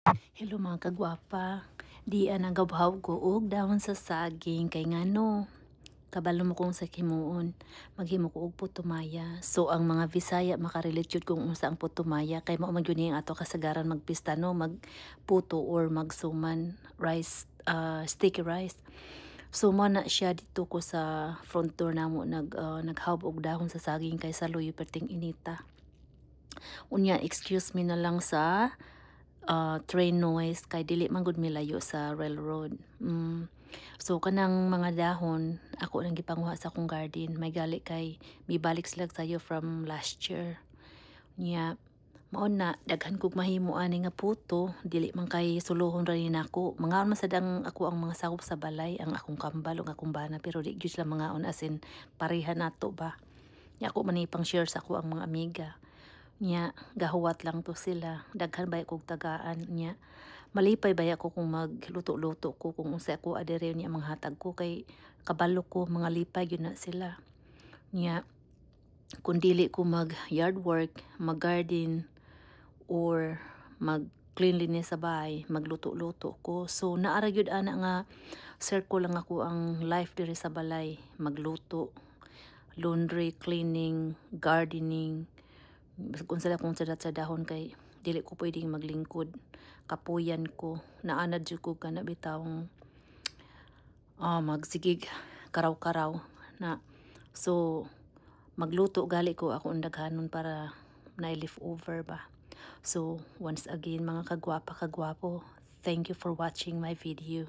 Hello mga kagwapa, di nagabahaw ko og dahon sa saging kay ngano kabalo mo kung sa himuon maghimo ko og putumaya. So ang mga Bisaya makarelate jud kung unsa ang putumaya kay mao man gyud ni ang ato kasagaran magpista no magputo or magsuman rice, sticky rice. So mo na siya dito ko sa front door namo naghawb og dahon sa saging kay saluyo perting inita. Unya excuse me na lang sa train noise kay dili man gud milayo sa railroad. So kanang mga dahon ako nang gipanguha sa akong garden may gali kay mibalik sila sayo from last year. Nya mao na daghan kog mahimo ani nga puto dili man kay suluhon ra ni nako. Mangaon man sad ang ako ang mga sakop sa balay ang akong kambal ug akong bana pero di gyud sila mangaon as in pareha nato ba. Nya ako man pang share sa ako ang mga amiga. Nya gahuwat lang to sila daghan baya kog tagaan nya malipay baya ko kung magluto-luto ko kung unsa ako adire niya mga hatag ko kay kabalo ko mga lipay gyud na sila. Nya kung dili ko mag yard work, mag garden or mag cleanliness sa bahay, magluto-luto ko. So naara gyud ana nga circle lang ako ang life diri sa balay, magluto, laundry, cleaning, gardening, kung sila kung sadat sa dahon kay dili ko pwedeng maglingkod kapuyan ko naanad jud ko kana bitawng magsigig karaw-karaw na. So magluto gali ko ako daghanon para na lift over ba. So once again mga kagwapa kagwapo, thank you for watching my video.